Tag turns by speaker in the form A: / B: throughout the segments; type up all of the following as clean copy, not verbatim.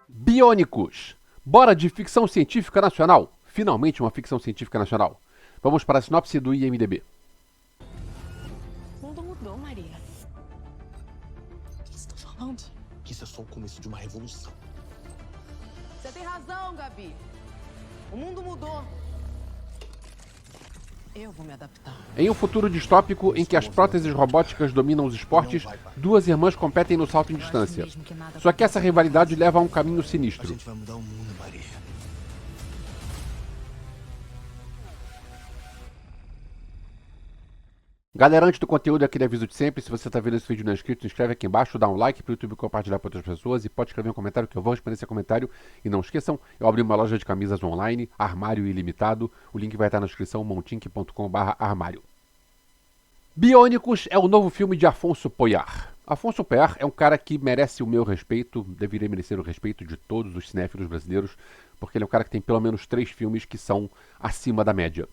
A: Biônicos. Bora de ficção científica nacional. Finalmente uma ficção científica nacional. Vamos para a sinopse do IMDb.
B: O mundo mudou, Maria. O que você tá falando?
C: Que isso é só o começo de uma revolução.
B: Você tem razão, Gabi. O mundo mudou. Eu vou me adaptar.
A: Em um futuro distópico em que as próteses robóticas dominam os esportes, duas irmãs competem no salto em distância. Só que essa rivalidade leva a um caminho
C: A
A: sinistro.
C: gente vai mudar o mundo, Maria.
A: Galera, antes do conteúdo, aquele aviso de sempre, se você está vendo esse vídeo e não é inscrito, se inscreve aqui embaixo, dá um like para o YouTube compartilhar para outras pessoas e pode escrever um comentário que eu vou responder esse comentário. E não esqueçam, eu abri uma loja de camisas online, armário ilimitado, o link vai estar na descrição, montink.com/armário. Biônicos é o novo filme de Afonso Poyar. Afonso Poyar é um cara que merece o meu respeito, deveria merecer o respeito de todos os cinéfilos brasileiros, porque ele é um cara que tem pelo menos 3 filmes que são acima da média.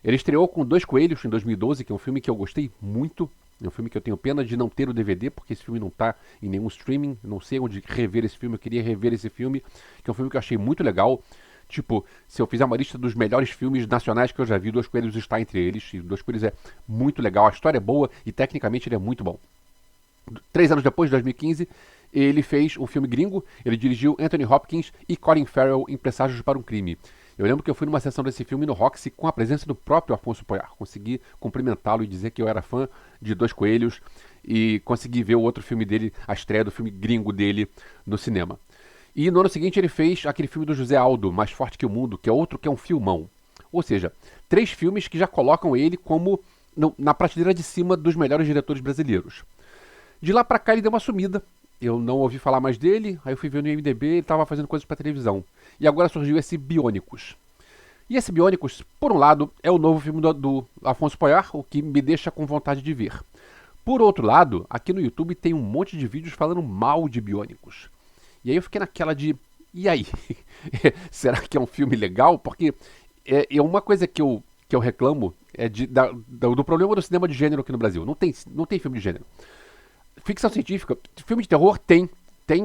A: Ele estreou com Dois Coelhos em 2012, que é um filme que eu gostei muito. É um filme que eu tenho pena de não ter o DVD, porque esse filme não está em nenhum streaming. Não sei onde rever esse filme, eu queria rever esse filme, que é um filme que eu achei muito legal. Tipo, se eu fizer uma lista dos melhores filmes nacionais que eu já vi, Dois Coelhos está entre eles. E Dois Coelhos é muito legal, a história é boa e tecnicamente ele é muito bom. 3 anos depois, de 2015, ele fez um filme gringo. Ele dirigiu Anthony Hopkins e Colin Farrell em Presságios para um Crime. Eu lembro que eu fui numa sessão desse filme no Roxy com a presença do próprio Afonso Poyar. Consegui cumprimentá-lo e dizer que eu era fã de Dois Coelhos e consegui ver o outro filme dele, a estreia do filme gringo dele no cinema. E no ano seguinte ele fez aquele filme do José Aldo, Mais Forte que o Mundo, que é outro que é um filmão. Ou seja, 3 filmes que já colocam ele como na prateleira de cima dos melhores diretores brasileiros. De lá pra cá ele deu uma sumida. Eu não ouvi falar mais dele, aí eu fui ver no IMDb, ele estava fazendo coisas para televisão. E agora surgiu esse Biônicos. E esse Biônicos, por um lado, é o novo filme do Afonso Poyar, o que me deixa com vontade de ver. Por outro lado, aqui no YouTube tem um monte de vídeos falando mal de Biônicos. E aí eu fiquei naquela de, e aí? Será que é um filme legal? Porque é uma coisa que eu reclamo é do problema do cinema de gênero aqui no Brasil. Não tem filme de gênero. Ficção científica, filme de terror tem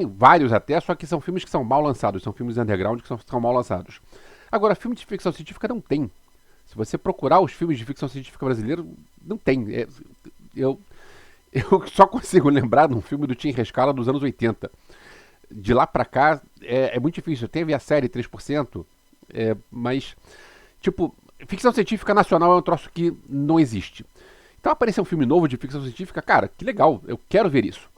A: vários até, só que são filmes que são mal lançados, são filmes underground que são mal lançados. Agora, filme de ficção científica não tem. Se você procurar os filmes de ficção científica brasileiro, não tem. Eu só consigo lembrar de um filme do Tim Rescala dos anos 80. De lá pra cá, é muito difícil. Teve a série 3%, mas, tipo, ficção científica nacional é um troço que não existe. Então apareceu um filme novo de ficção científica, cara, que legal, eu quero ver isso.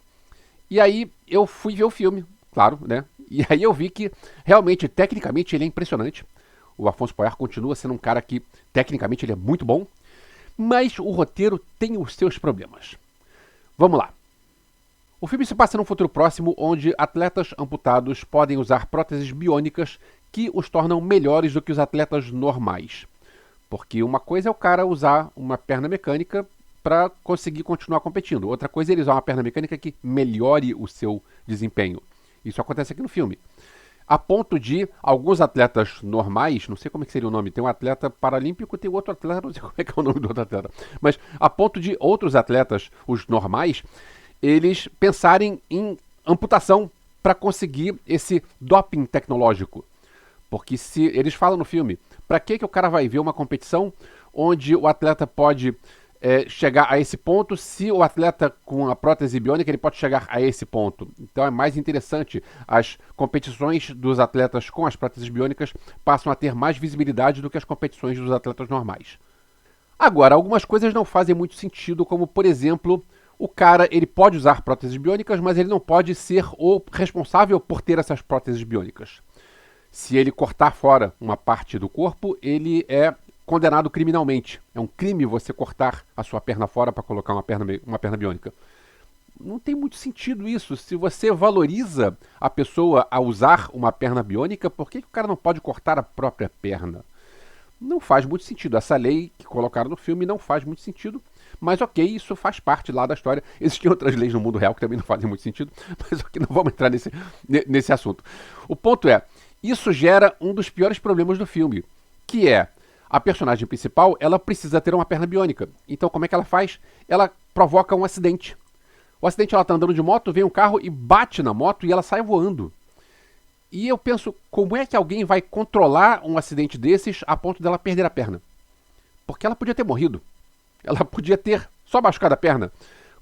A: E aí eu fui ver o filme, claro, né? E aí eu vi que realmente, tecnicamente, ele é impressionante. O Afonso Poyar continua sendo um cara que, tecnicamente, ele é muito bom. Mas o roteiro tem os seus problemas. Vamos lá. O filme se passa num futuro próximo, onde atletas amputados podem usar próteses biônicas que os tornam melhores do que os atletas normais. Porque uma coisa é o cara usar uma perna mecânica para conseguir continuar competindo. Outra coisa é ele usar uma perna mecânica que melhore o seu desempenho. Isso acontece aqui no filme. A ponto de alguns atletas normais, não sei como é que seria o nome, tem um atleta paralímpico, tem outro atleta, não sei como é que é o nome do outro atleta, mas a ponto de outros atletas, os normais, eles pensarem em amputação para conseguir esse doping tecnológico. Porque se eles falam no filme, para que o cara vai ver uma competição onde o atleta pode chegar a esse ponto, se o atleta com a prótese biônica ele pode chegar a esse ponto. Então é mais interessante, as competições dos atletas com as próteses biônicas passam a ter mais visibilidade do que as competições dos atletas normais. Agora, algumas coisas não fazem muito sentido, como por exemplo, o cara ele pode usar próteses biônicas, mas ele não pode ser o responsável por ter essas próteses biônicas. Se ele cortar fora uma parte do corpo, ele é condenado criminalmente. É um crime você cortar a sua perna fora para colocar uma perna biônica. Não tem muito sentido isso. Se você valoriza a pessoa a usar uma perna biônica, por que o cara não pode cortar a própria perna? Não faz muito sentido. Essa lei que colocaram no filme não faz muito sentido. Mas ok, isso faz parte lá da história. Existem outras leis no mundo real que também não fazem muito sentido. Mas ok, não vamos entrar nesse assunto. O ponto é, isso gera um dos piores problemas do filme, que é A personagem principal, ela precisa ter uma perna biônica. Então, como é que ela faz? Ela provoca um acidente. O acidente, ela tá andando de moto, vem um carro e bate na moto e ela sai voando. E eu penso, como é que alguém vai controlar um acidente desses a ponto dela perder a perna? Porque ela podia ter morrido. Ela podia ter só machucado a perna.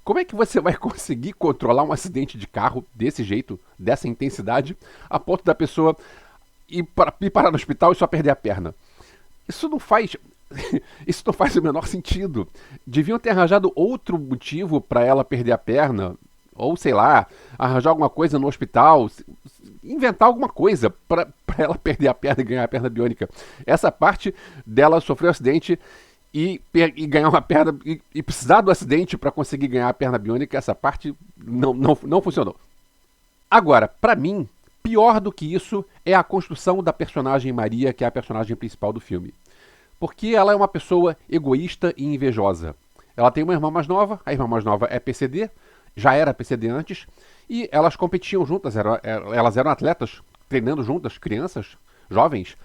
A: Como é que você vai conseguir controlar um acidente de carro desse jeito, dessa intensidade, a ponto da pessoa ir parar no hospital e só perder a perna? Isso não faz o menor sentido. Deviam ter arranjado outro motivo para ela perder a perna, ou sei lá, arranjar alguma coisa no hospital, inventar alguma coisa para ela perder a perna e ganhar a perna biônica. Essa parte dela sofrer um acidente e ganhar uma perna e precisar do acidente para conseguir ganhar a perna biônica, essa parte não funcionou. Agora, para mim, pior do que isso é a construção da personagem Maria, que é a personagem principal do filme. Porque ela é uma pessoa egoísta e invejosa. Ela tem uma irmã mais nova, a irmã mais nova é PCD, já era PCD antes, e elas competiam juntas, elas eram atletas, treinando juntas, crianças, jovens.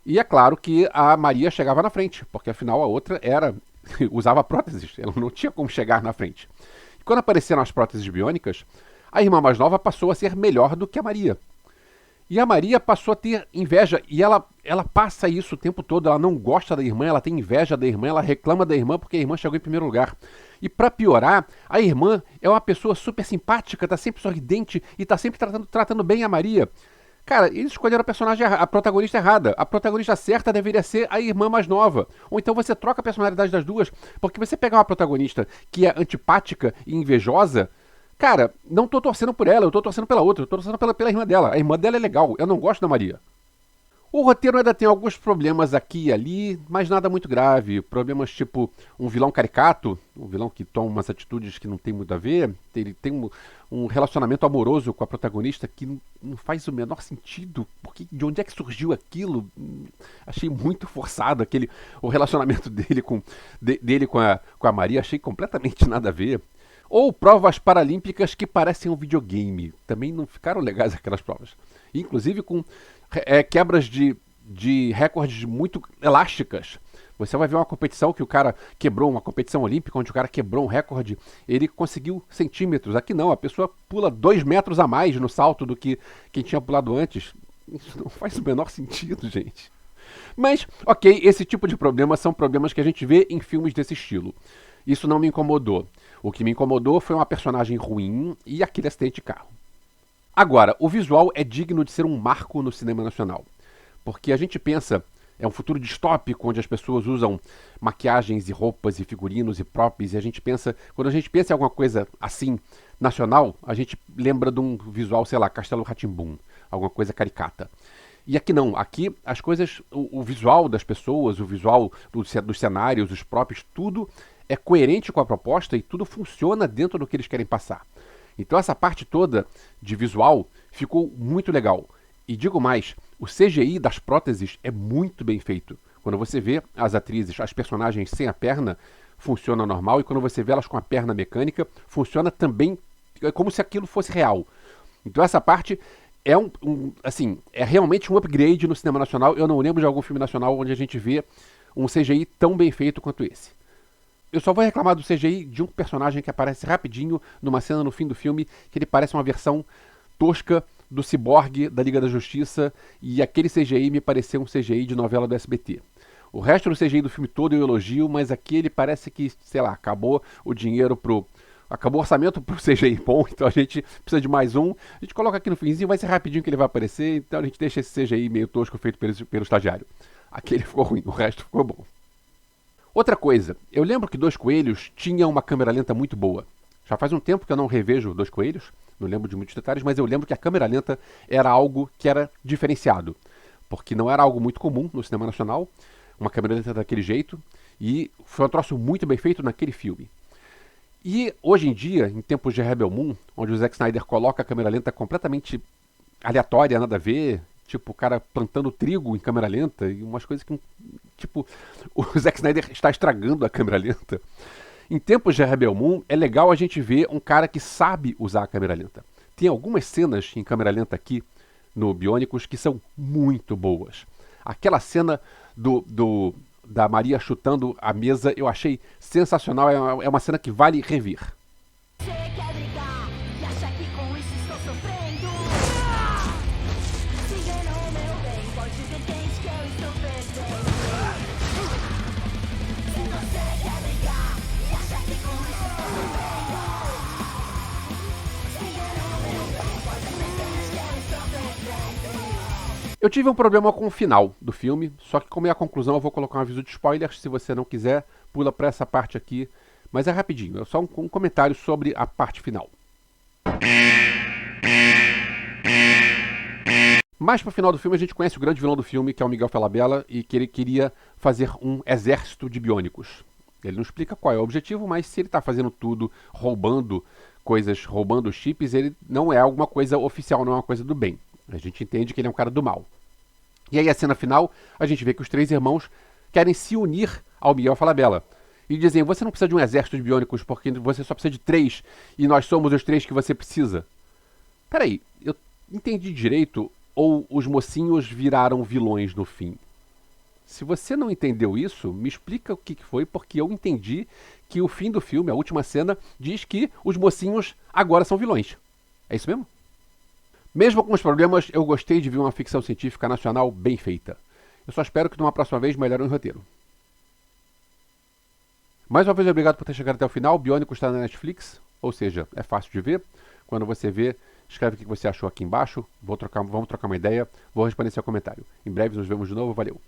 A: E é claro que a Maria chegava na frente, porque afinal a outra usava próteses, ela não tinha como chegar na frente. E quando apareceram as próteses biônicas, a irmã mais nova passou a ser melhor do que a Maria. E a Maria passou a ter inveja, e ela passa isso o tempo todo, ela não gosta da irmã, ela tem inveja da irmã, ela reclama da irmã porque a irmã chegou em primeiro lugar. E pra piorar, a irmã é uma pessoa super simpática, tá sempre sorridente e tá sempre tratando bem a Maria. Cara, eles escolheram a protagonista errada. A protagonista certa deveria ser a irmã mais nova. Ou então você troca a personalidade das duas, porque você pegar uma protagonista que é antipática e invejosa, cara, não tô torcendo por ela, eu tô torcendo pela outra, eu tô torcendo pela irmã dela. A irmã dela é legal, eu não gosto da Maria. O roteiro ainda tem alguns problemas aqui e ali, mas nada muito grave. Problemas tipo um vilão caricato, um vilão que toma umas atitudes que não tem muito a ver. Ele tem um relacionamento amoroso com a protagonista que não faz o menor sentido. Porque, de onde é que surgiu aquilo? Achei muito forçado o relacionamento dele com a Maria. Achei completamente nada a ver. Ou provas paralímpicas que parecem um videogame. Também não ficaram legais aquelas provas. Inclusive com quebras de recordes muito elásticas. Você vai ver uma competição que o cara quebrou, uma competição olímpica onde o cara quebrou um recorde, ele conseguiu centímetros. Aqui não, a pessoa pula 2 metros a mais no salto do que quem tinha pulado antes. Isso não faz o menor sentido, gente. Mas, ok, esse tipo de problemas são problemas que a gente vê em filmes desse estilo. Isso não me incomodou. O que me incomodou foi uma personagem ruim e aquele acidente de carro. Agora, o visual é digno de ser um marco no cinema nacional. Porque a gente pensa, é um futuro distópico onde as pessoas usam maquiagens e roupas e figurinos e props, e quando a gente pensa em alguma coisa assim, nacional, a gente lembra de um visual, sei lá, Castelo Rá-Tim-Bum, alguma coisa caricata. E aqui não, aqui as coisas, o visual das pessoas, o visual dos cenários, os props, tudo é coerente com a proposta e tudo funciona dentro do que eles querem passar. Então essa parte toda de visual ficou muito legal. E digo mais, o CGI das próteses é muito bem feito. Quando você vê as atrizes, as personagens sem a perna, funciona normal. E quando você vê elas com a perna mecânica, funciona também como se aquilo fosse real. Então essa parte é é realmente um upgrade no cinema nacional. Eu não lembro de algum filme nacional onde a gente vê um CGI tão bem feito quanto esse. Eu só vou reclamar do CGI de um personagem que aparece rapidinho numa cena no fim do filme, que ele parece uma versão tosca do Cyborg da Liga da Justiça, e aquele CGI me pareceu um CGI de novela do SBT. O resto do CGI do filme todo eu elogio, mas aqui ele parece que, sei lá, acabou o orçamento pro CGI bom, então a gente precisa de mais um. A gente coloca aqui no finzinho, vai ser rapidinho que ele vai aparecer, então a gente deixa esse CGI meio tosco feito pelo estagiário. Aquele ficou ruim, o resto ficou bom. Outra coisa, eu lembro que Dois Coelhos tinha uma câmera lenta muito boa. Já faz um tempo que eu não revejo Dois Coelhos, não lembro de muitos detalhes, mas eu lembro que a câmera lenta era algo que era diferenciado. Porque não era algo muito comum no cinema nacional, uma câmera lenta daquele jeito, e foi um troço muito bem feito naquele filme. E hoje em dia, em tempos de Rebel Moon, onde o Zack Snyder coloca a câmera lenta completamente aleatória, nada a ver, tipo o cara plantando trigo em câmera lenta, e umas coisas que, tipo, o Zack Snyder está estragando a câmera lenta. Em tempos de Rebel Moon, é legal a gente ver um cara que sabe usar a câmera lenta. Tem algumas cenas em câmera lenta aqui, no Biônicos, que são muito boas. Aquela cena da Maria chutando a mesa, eu achei sensacional. É uma cena que vale rever.
D: Você quer brigar e acha que com isso estou sofrendo? Se enganou, meu bem, pode ver quente que eu estou perdendo. Se você quer brigar e acha que com isso estou sofrendo, se enganou, meu bem, pode ver quente que eu estou perdendo.
A: Eu tive um problema com o final do filme, só que como é a conclusão eu vou colocar um aviso de spoilers. Se você não quiser, pula para essa parte aqui. Mas é rapidinho, é só um comentário sobre a parte final. Mais pro final do filme a gente conhece o grande vilão do filme, que é o Miguel Falabella, e que ele queria fazer um exército de biônicos. Ele não explica qual é o objetivo, mas se ele está fazendo tudo, roubando coisas, roubando chips, ele não é alguma coisa oficial, não é uma coisa do bem. A gente entende que ele é um cara do mal. E aí a cena final, a gente vê que os 3 irmãos querem se unir ao Miguel Falabella. E dizem, você não precisa de um exército de biônicos, porque você só precisa de 3, e nós somos os 3 que você precisa. Peraí, eu entendi direito, ou os mocinhos viraram vilões no fim? Se você não entendeu isso, me explica o que foi, porque eu entendi que o fim do filme, a última cena, diz que os mocinhos agora são vilões. É isso mesmo? Mesmo com os problemas, eu gostei de ver uma ficção científica nacional bem feita. Eu só espero que numa próxima vez melhorem o roteiro. Mais uma vez, obrigado por ter chegado até o final. Biônico está na Netflix, ou seja, é fácil de ver. Quando você vê, escreve o que você achou aqui embaixo. Vamos trocar uma ideia. Vou responder seu comentário. Em breve nos vemos de novo. Valeu!